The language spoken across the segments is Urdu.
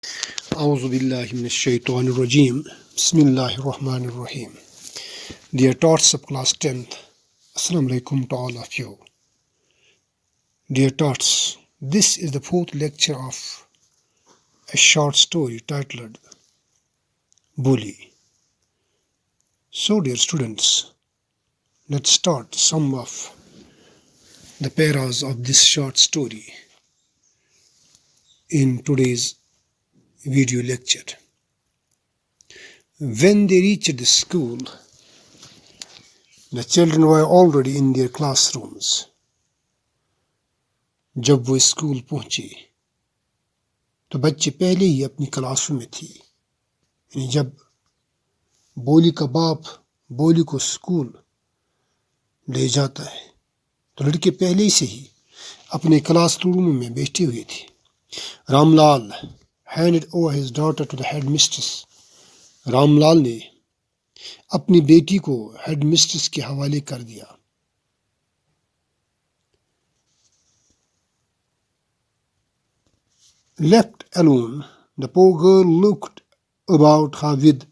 أعوذ بالله من الشيطان الرجيم بسم الله الرحمن الرحيم. Dear tots of class 10th, Assalamu alaikum to all of you. Dear tots, this is the fourth lecture of a short story titled Bully. So dear students, let's start some of the paras of this short story in today's video lecture. When they reached the school, the children were already in their classrooms. جب وہ اسکول پہنچے تو بچے پہلے ہی اپنی کلاسوں میں تھے. یعنی جب بولی کا باپ بولی کو اسکول لے جاتا ہے تو لڑکے پہلے سے ہی اپنے کلاس روم میں بیٹھے ہوئے تھے. رام لال handed over his daughter to the headmistress. Ram لال نے اپنی بیٹی کو ہیڈ مسٹریس کے حوالے کر دیا. Left alone, the poor girl looked about her with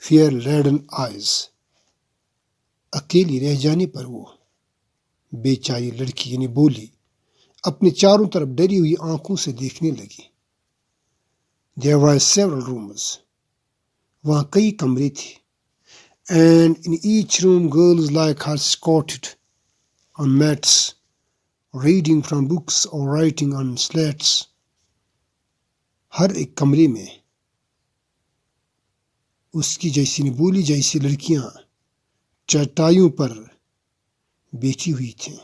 fear-laden eyes. اکیلی رہ جانے پر وہ بیچاری لڑکی یعنی بولی اپنے چاروں طرف ڈری ہوئی آنکھوں سے دیکھنے لگی. There were several rooms. وہاں کئی کمرے تھے. And in each room girls like her squatted on mats, reading from books or writing on slates. ہر ایک کمرے میں اس کی جیسی بولی جیسی لڑکیاں چٹائیوں پر بیٹھی ہوئی تھیں.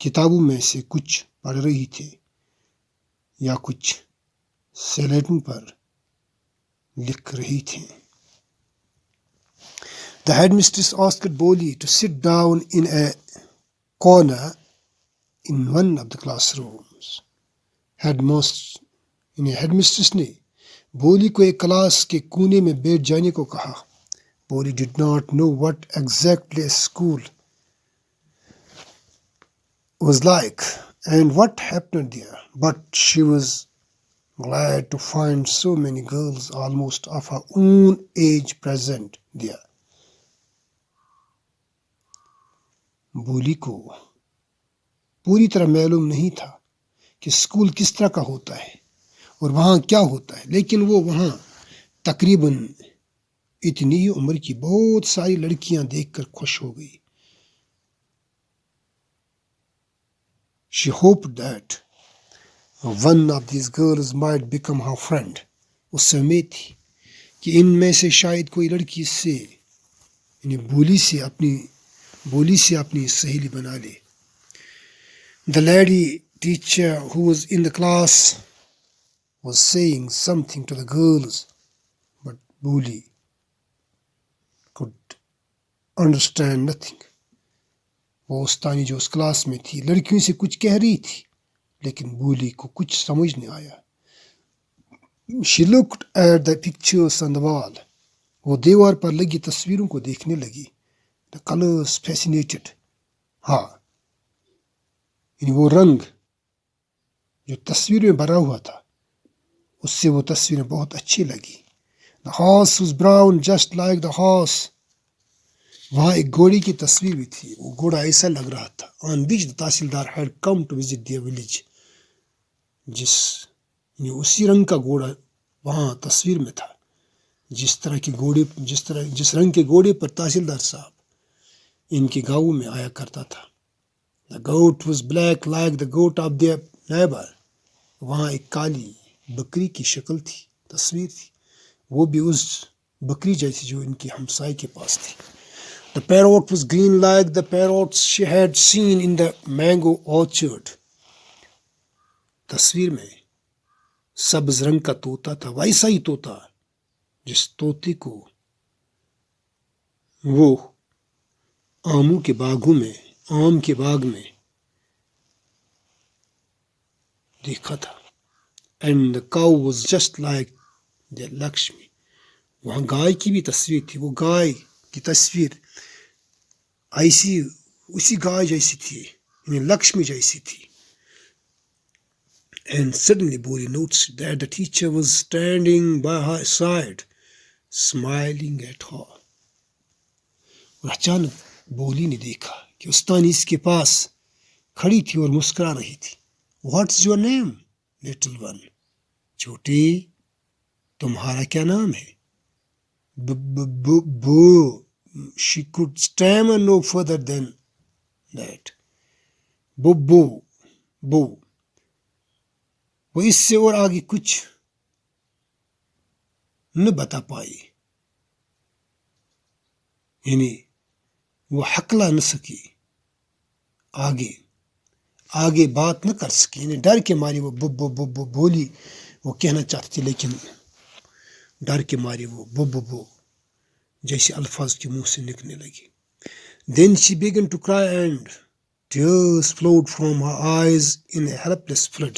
کتابوں میں سے کچھ پڑھ رہی تھے یا کچھ سلیٹوں پر لکھ رہی تھیں. The headmistress asked Boli to sit down in a corner in one of the classrooms. Headmistress نے بولی کو ایک کلاس کے کونے میں بیٹھ جانے کو کہا. Boli did not know what exactly a school was like and what happened there, but she was glad to find so many girls almost of her own age present there. بولی کو پوری طرح معلوم نہیں تھا کہ اسکول کس طرح کا ہوتا ہے اور وہاں کیا ہوتا ہے، لیکن وہ وہاں تقریباً اتنی ہی عمر کی بہت ساری لڑکیاں دیکھ کر خوش ہو گئی. She hoped that one of these girls might become her friend. اس سے امید تھی کہ ان میں سے شاید کوئی لڑکی اس سے یعنی بولی سے اپنی سہیلی بنا لے. The lady teacher who was in the class was saying something to the girls, but Boli could understand nothing. وہ استانی جو اس کلاس میں تھی لڑکیوں سے کچھ کہہ رہی تھی لیکن بولی کو کچھ سمجھ نہیں آیا. She looked at the pictures on the wall. وہ دیوار پر لگی تصویروں کو دیکھنے لگی. The colors fascinated her. یعنی وہ رنگ جو تصویر میں بھرا ہوا تھا اس سے وہ تصویریں بہت اچھی لگی. The horse was brown just like the horse. وہاں ایک گھوڑے کی تصویر بھی تھی. وہ گھوڑا ایسا لگ رہا تھا. On which the tehsildar had come to visit their village. یعنی اسی رنگ کا گھوڑا وہاں تصویر میں تھا جس رنگ کے گھوڑے پر تحصیلدار صاحب ان کے گاؤں میں آیا کرتا تھا. The goat was black like the goat of their neighbor. وہاں ایک کالی بکری کی شکل تھی تصویر تھی وہ بھی اس بکری جیسی جو ان کے ہمسائے کے پاس تھی. The parrot was green like the parrots she had seen in the mango orchard. تصویر میں سبز رنگ کا طوطا تھا ویسا ہی طوطا جس طوطے کو وہ آم کے باغ میں دیکھا تھا. And the cow was just like the Lakshmi. وہاں گائے کی بھی تصویر تھی. وہ گائے کی تصویر اسی گائے جیسی تھی یعنی لکشمی جیسی تھی. And suddenly Boli noticed that the teacher was standing by her side, smiling at her. اور اچانک بولی نے دیکھا کہ استانی اس کے پاس کھڑی تھی اور مسکرا رہی تھی. What's your name little one? چھوٹی تمہارا کیا نام ہے؟ بو. She could stammer no further than that. بو. وہ اس سے اور آگے کچھ نہ بتا پائی، یعنی وہ ہکلا نہ سکی، آگے بات نہ کر سکی، یعنی ڈر کے مارے وہ بو بولی. وہ کہنا چاہتی تھی لیکن ڈر کے مارے وہ بو جیسے الفاظ کے منہ سے نکلنے لگی. Then she began to cry and tears flowed from her eyes in a helpless flood.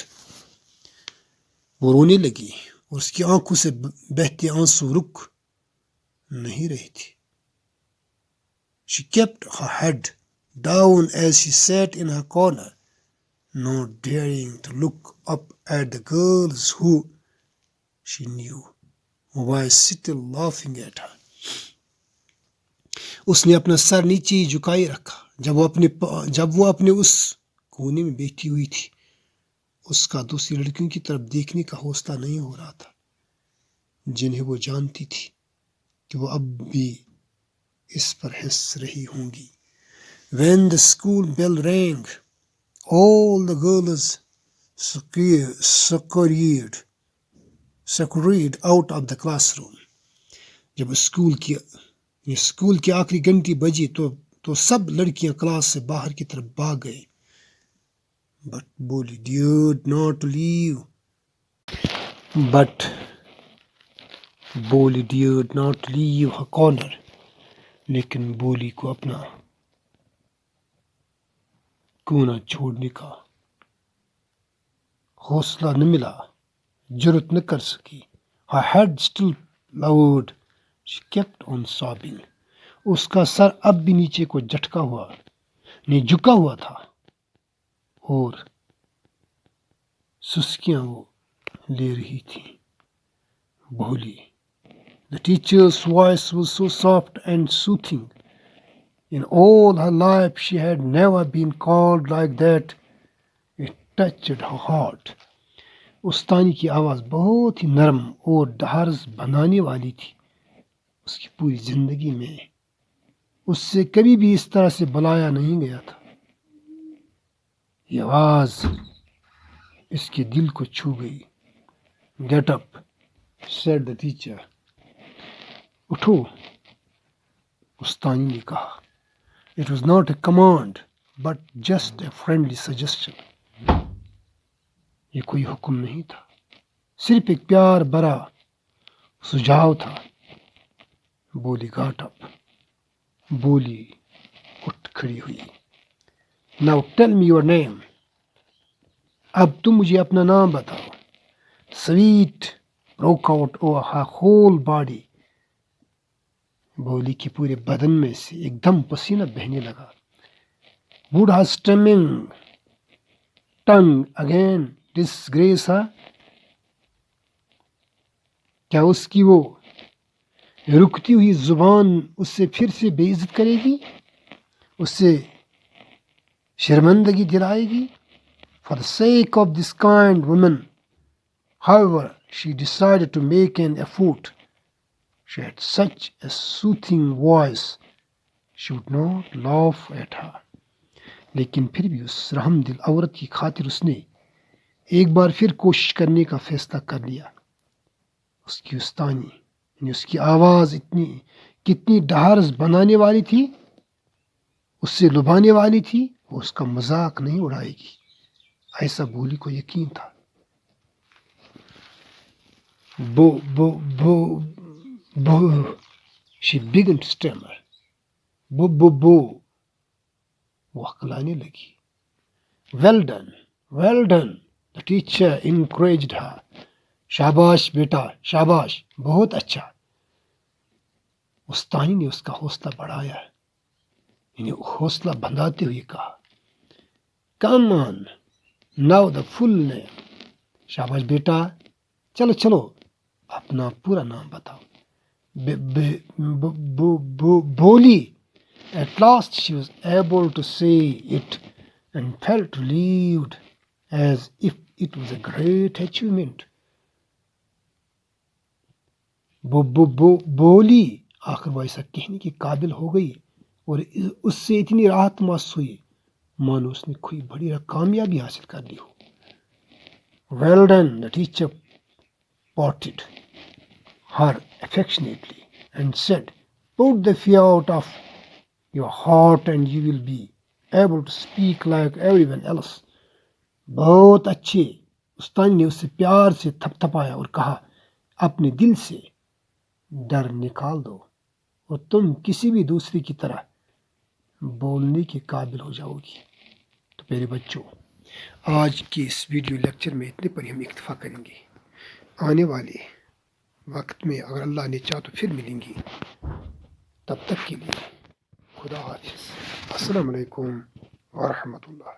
وہ رونے لگی اور اس کی آنکھوں سے بہتے آنسو رک نہیں رہی تھی. She kept her head down as she sat in her corner, not daring to look up at the girls who she knew were still laughing at her. اس نے اپنا سر نیچے ہی جھکائے رکھا. جب وہ اپنے اس کونے میں بیٹھی ہوئی تھی، اس کا دوسری لڑکیوں کی طرف دیکھنے کا حوصلہ نہیں ہو رہا تھا، جنہیں وہ جانتی تھی کہ وہ اب بھی اس پر ہنس رہی ہوں گی. When the school bell rang, all the girls scurried out of the classroom. جب اسکول کی آخری گھنٹی بجی تو سب لڑکیاں کلاس سے باہر کی طرف بھاگ گئے. But Boli dared not leave her corner. لیکن بولی کو اپنا کونا چھوڑنے کا حوصلہ نہ ملا، جرأت نہ کر سکی. Her head still lowered. She kept on sobbing. اس کا سر اب بھی نیچے کو جھکا ہوا تھا اور سسکیاں وہ لے رہی تھی. بولی. The teacher's voice was so soft and soothing. In all her life she had never been called like that. It touched her heart. استانی کی آواز بہت ہی نرم اور ڈھارس بنانے والی تھی. اس کی پوری زندگی میں اس سے کبھی بھی اس طرح سے بلایا نہیں گیا تھا. یہ آواز اس کے دل کو چھو گئی. Get up, said the teacher. اٹھو، استانی نے کہا. It was not a command, but just a friendly suggestion. یہ کوئی حکم نہیں تھا، صرف ایک پیار بھرا سجھاؤ تھا. بولی got up. بولی اٹھ کھڑی ہوئی. Now tell me your name. اب تم مجھے اپنا نام بتاؤ. Sweat broke out over her whole body. بولی کے پورے بدن میں سے ایک دم پسینہ بہنے لگا. Would her steaming tongue again disgrace her? کیا اس کی وہ رکتی ہوئی زبان اس سے پھر سے بے عزت کرے گی، اس سے شرمندگی دلائے گی؟ For the sake of this kind woman, however, she decided to make an effort. She had such a soothing voice, she would not laugh at her. لیکن پھر بھی اس رحم دل عورت کی خاطر اس نے ایک بار پھر کوشش کرنے کا فیصلہ کر لیا. اس کی استانی یعنی اس کی آواز کتنی ڈھارس بنانے والی تھی، اس سے لبھانے والی تھی. وہ اس کا مذاق نہیں اڑائے گی، ایسا بولی کو یقین تھا. بو بو بو بو she began to stammer. بو بو بو وہ ہکلانے لگی. Well done, the teacher encouraged her. شاباش بیٹا، شاباش، بہت اچھا. استانی نے اس کا حوصلہ بڑھایا، یعنی حوصلہ بندھاتے ہوئے کہا. Come on, now the full name. شاباش بیٹا، چلو چلو اپنا پورا نام بتاؤ. بولی. At last she was able to say it and felt relieved as if it was a great achievement. بولی، آخر وہ ایسا کہنے کے قابل ہو گئی اور اس سے اتنی راحت محسوس ہوئی مانو اس نے کوئی بڑی کامیابی حاصل کر لی ہو. Well done, the teacher patted her affectionately and said, put the fear out of your heart and you will be able to speak like everyone else. بہت اچھے. استاد نے اسے پیار سے تھپ تھپایا اور کہا اپنے دل سے ڈر نکال دو اور تم کسی بھی دوسرے کی طرح بولنے کے قابل ہو جاؤ گی. تو پیارے بچوں، آج کی اس ویڈیو لیکچر میں اتنے پر ہی ہم اکتفا کریں گے. آنے والے وقت میں اگر اللہ نے چاہا تو پھر ملیں گے. تب تک کے لیے خدا حافظ. السلام علیکم ورحمۃ اللہ.